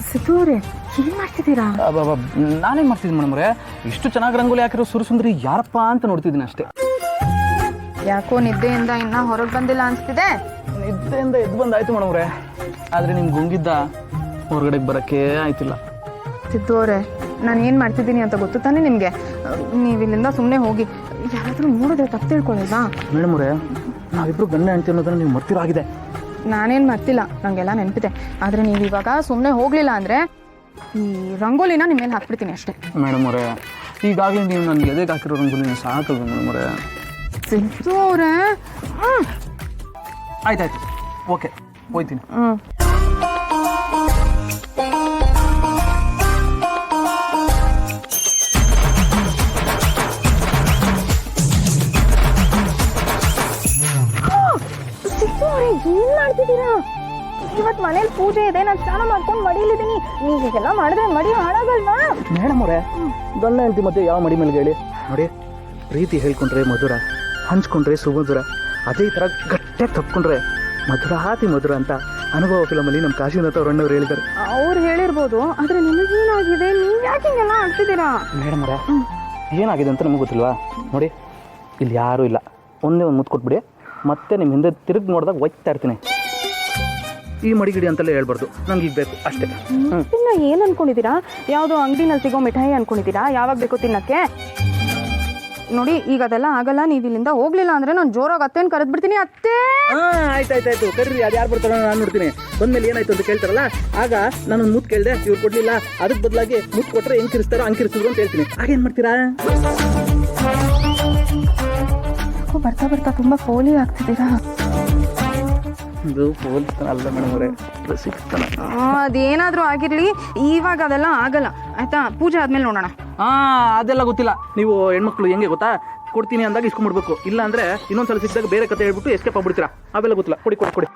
ಸಿದ್ದೂರೇ ಏನ್ ಮಾಡ್ತಿದ್ದೀರಾ? ನಾನೇನ್ ಮಾಡ್ತಿದ್ದೀನಿ ಮೇಡಮ್ ಅವರೇ, ಇಷ್ಟು ಚೆನ್ನಾಗಿ ರಂಗೋಲಿ ಹಾಕಿರೋ ಸುರಸುಂದರಿ ಯಾರಪ್ಪ ಅಂತ ನೋಡ್ತಿದ್ದೀನಿ ಅಷ್ಟೇ. ಯಾಕೋ ನಿದ್ದೆಯಿಂದ ಇನ್ನ ಹೊರಗೆ ಬಂದಿಲ್ಲ ಅನ್ಸ್ತಿದೆ. ನಿದ್ದೆಯಿಂದ ಎದ್ದು ಬಂದಾಯ್ತು ಮೇಡಮ್ ಅವರೇ, ಆದ್ರೆ ನಿಮ್ಗೆ ಗುಂಗಿದ್ದ ಹೊರಗಡೆಗೆ ಬರಕ್ಕೆ ಆಯ್ತಿಲ್ಲ. ಸಿದ್ದೂರೇ, ನಾನು ಏನು ಮಾಡ್ತಿದ್ದೀನಿ ಅಂತ ಗೊತ್ತು ತಾನೇ ನಿಮಗೆ? ನೀವು ಇಲ್ಲಿಂದ ಸುಮ್ಮನೆ ಹೋಗಿ, ಯಾರಾದರೂ ನೋಡಿದ್ರೆ ತಪ್ಪು ತಿಳ್ಕೊಳ್ಳೋದಾ? ಮೇಡಮ್ ಅವರೇ, ನಾವಿಬ್ರು ಗಂಡ ಹೆಂಡತಿ ಅನ್ನೋದನ್ನ ನೀವು ಮರ್ತಿರಾಗಿದೆ. ನಾನೇನು ಮರ್ತಿಲ್ಲ, ನನಗೆಲ್ಲ ನೆನಪಿದೆ. ಆದರೆ ನೀವು ಇವಾಗ ಸುಮ್ಮನೆ ಹೋಗಲಿಲ್ಲ ಅಂದರೆ ಈ ರಂಗೋಲಿನ ನಿಮ್ಮ ಮೇಲೆ ಹಾಕ್ಬಿಡ್ತೀನಿ ಅಷ್ಟೇ. ಮೇಡಮ್ ಅವರೇ, ಈಗಾಗಲೇ ನೀವು ನನಗೆ ಎದೆಗೆ ಹಾಕಿರೋ ರಂಗೋಲಿನ ಸಾಕಲ್ವ ಮೇಡಮ್ ಅವರೇ? ಸಿದ್ದೂರೇ, ಆಯ್ತಾಯ್ತು, ಓಕೆ, ಹೋಯ್ತೀನಿ. ಏನ್ ಮಾಡ್ತಿದ್ದೀರಾ? ಇವತ್ತು ಮನೇಲಿ ಪೂಜೆ ಇದೆ, ನಾನು ಸ್ನಾನ ಮಾಡ್ಕೊಂಡು ಮಡಿಲಿದ್ದೀನಿ. ನೀವು ಹೀಗೆಲ್ಲ ಮಾಡಿದ್ರೆ ಮಡಿ ಹಾಳಾಗಲ್ವಾ? ಮೇಡಮ್ ಅವರೇ, ಗಂಡ ಹೆಂಡತಿ ಮಧ್ಯೆ ಯಾವ ಮಡಿ ಮೇಲೆ ಹೇಳಿ ನೋಡಿ. ಪ್ರೀತಿ ಹೇಳ್ಕೊಂಡ್ರೆ ಮಧುರ, ಹಂಚ್ಕೊಂಡ್ರೆ ಸುಮಧುರ, ಅದೇ ಥರ ಗಟ್ಟಿಯಾಗಿ ತಪ್ಕೊಂಡ್ರೆ ಮಧುರಾತಿ ಮಧುರ ಅಂತ ಅನುಭವ ಫಿಲಮಲ್ಲಿ ನಮ್ಮ ಕಾಶಿನಾಥ್ ಅವ್ರ ಅಣ್ಣವ್ರು ಹೇಳಿದ್ದಾರೆ. ಅವ್ರು ಹೇಳಿರ್ಬೋದು, ಆದರೆ ನಿಮಗೇನಾಗಿದೆ? ನೀವು ಯಾಕೆ ಹಿಂಗೆಲ್ಲ ಆಗ್ತಿದ್ದೀರಾ? ಮೇಡಮ್ ಅವರೇ, ಏನಾಗಿದೆ ಅಂತ ನಮಗೆ ಗೊತ್ತಿಲ್ವಾ? ನೋಡಿ, ಇಲ್ಲಿ ಯಾರೂ ಇಲ್ಲ, ಒಂದೇ ಒಂದು ಮುತ್ತು ಕೊಟ್ಬಿಡಿ, ಮತ್ತೆ ನಿಮ್ಮ ಹಿಂದೆ ತಿರುಗಿ ನೋಡಿದಾಗ ಒಯ್ತಾ ಇರ್ತೀನಿ. ಈ ಮಡಿಗಿಡಿ ಅಂತಲೇ ಹೇಳ್ಬಾರ್ದು, ನಂಗೆ ಈಗ ಬೇಕು ಅಷ್ಟೇ. ಇನ್ನು ಏನು ಅನ್ಕೊಂಡಿದ್ದೀರಾ? ಯಾವುದೋ ಅಂಗಡಿನಲ್ಲಿ ಸಿಗೋ ಮಿಠಾಯಿ ಅನ್ಕೊಂಡಿದ್ದೀರಾ? ಯಾವಾಗ ಬೇಕು ತಿನ್ನಕ್ಕೆ? ನೋಡಿ, ಈಗ ಅದೆಲ್ಲ ಆಗಲ್ಲ. ನೀವು ಇಲ್ಲಿಂದ ಹೋಗ್ಲಿಲ್ಲ ಅಂದ್ರೆ ನಾನು ಜೋರಾಗಿ ಅತ್ತೇನು ಕರೆದ್ಬಿಡ್ತೀನಿ. ಅತ್ತೆ, ಆಯ್ತಾಯ್ತಾಯ್ತು, ಕರೀರಿ. ಅದು ಯಾರು ಬರ್ತಾರೋ ನಾನು ನೋಡ್ತೀನಿ. ಬಂದ್ಮೇಲೆ ಏನಾಯ್ತು ಅಂತ ಕೇಳ್ತಾರಲ್ಲ, ಆಗ ನಾನು ಮುತ್ತು ಕೇಳಿದೆ, ಇವ್ರು ಕೊಡ್ಲಿಲ್ಲ, ಅದಕ್ಕೆ ಬದಲಾಗಿ ಮುತ್ತು ಕೊಟ್ಟರೆ ಹೆಂಗೆ ಕಿರಿಸ್ತಾರೋ ಹಂಗೆ ಕಿರಿಸಿದ್ರು ಅಂತ ಹೇಳ್ತೀನಿ. ಆಗೇನು ಮಾಡ್ತೀರಾ? ಬರ್ತಾ ಬರ್ತಾ ತುಂಬಾ ಪೋಲಿ ಆಗ್ತಿದ್ದೀರಾ. ಇದು ಅಲ್ಲ ಮೇಡಮ್ ಅವರೇ, ಅದೇನಾದ್ರೂ ಆಗಿರ್ಲಿ, ಇವಾಗ ಅದೆಲ್ಲ ಆಗಲ್ಲ ಆಯ್ತಾ? ಪೂಜೆ ಆದ್ಮೇಲೆ ನೋಡೋಣ. ಅದೆಲ್ಲ ಗೊತ್ತಿಲ್ಲ. ನೀವು ಹೆಣ್ಮಕ್ಳು ಹೆಂಗೆ ಗೊತ್ತಾ, ಕೊಡ್ತೀನಿ ಅಂದಾಗ ಇಸ್ಕೊಂಡ್ಬಿಡ್ಬೇಕು, ಇಲ್ಲ ಅಂದ್ರೆ ಇನ್ನೊಂದ್ಸಲ ಸಿಕ್ಕಿದಾಗ ಬೇರೆ ಕತೆ ಹೇಳ್ಬಿಟ್ಟು ಎಸ್ಕೇಪ್ ಆಗ್ಬಿಡ್ತೀರಾ. ಅವೆಲ್ಲ ಗೊತ್ತಿಲ್ಲ. ಕೊಡಿ ಕೊಡಿ ಕೊಡಿ.